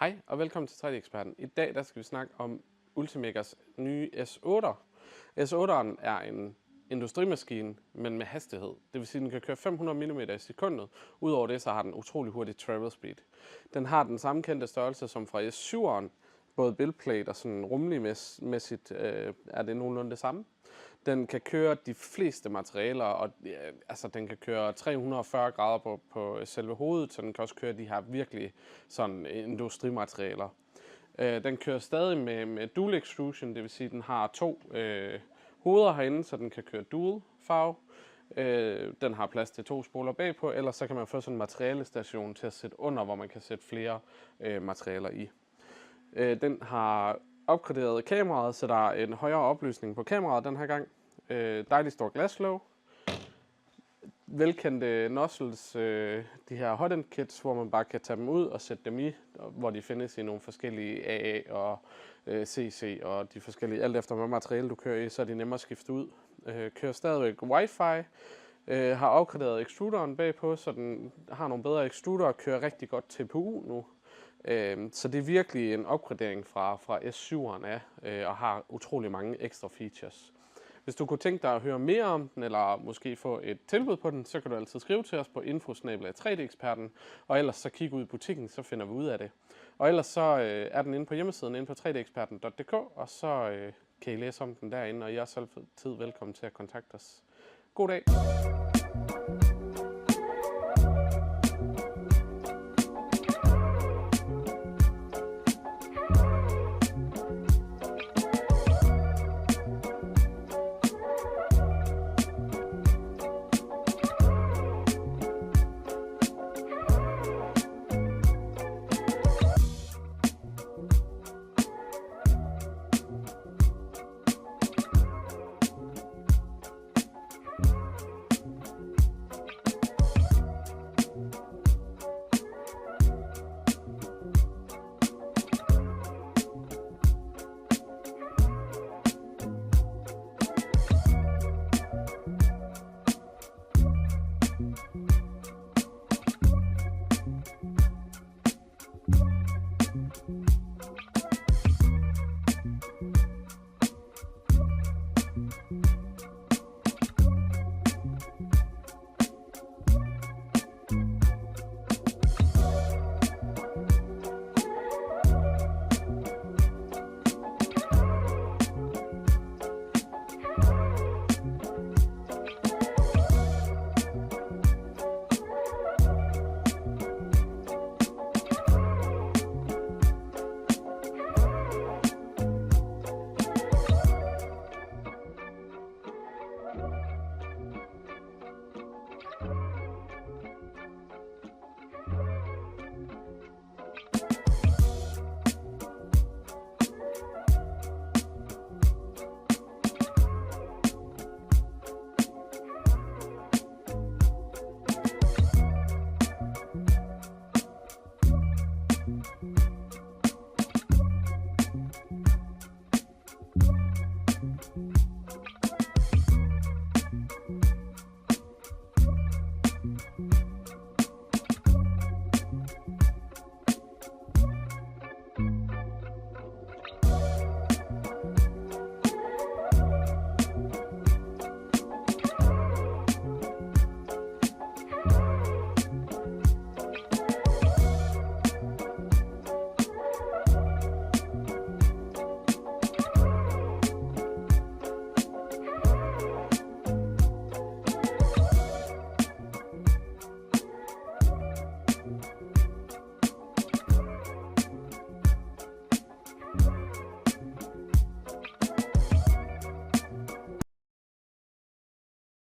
Hej og velkommen til 3D-eksperten. I dag skal vi snakke om Ultimakers nye S8'er. S8'eren er en industrimaskine, men med hastighed. Det vil sige, at den kan køre 500 mm i sekundet. Udover det så har den utrolig hurtig travel speed. Den har den samme kendte størrelse som fra S7'eren. Både buildplate og sådan rumlig-mæssigt er det nogenlunde det samme. Den kan køre de fleste materialer, og den kan køre 340 grader på selve hovedet, så den kan også køre de her virkelig sådan industrimaterialer. Den kører stadig med dual extrusion, det vil sige, at den har to hoveder herinde, så den kan køre dual farve. Den har plads til 2 spoler bagpå, eller så kan man få sådan en materialestation til at sætte under, hvor man kan sætte flere materialer i. Den har opgraderet kameraet, så der er en højere opløsning på kameraet den her gang. Dejligt stor glaslåg. Velkendte nozzles, de her hot-end kits, hvor man bare kan tage dem ud og sætte dem i, hvor de findes i nogle forskellige AA og CC og de forskellige, alt efter hvad materiale du kører i, så er de nemmere at skifte ud. Kører stadigvæk Wi-Fi, har opgraderet extruderen bagpå, så den har nogle bedre extruder og kører rigtig godt TPU nu. Så det er virkelig en opgradering fra S7'eren af, og har utrolig mange ekstra features. Hvis du kunne tænke dig at høre mere om den, eller måske få et tilbud på den, så kan du altid skrive til os på info@3D-eksperten, og ellers så kig ud i butikken, så finder vi ud af det. Og ellers så er den inde på hjemmesiden, inde på 3deksperten.dk, og så kan I læse om den derinde, og I er også altid velkommen til at kontakte os. God dag!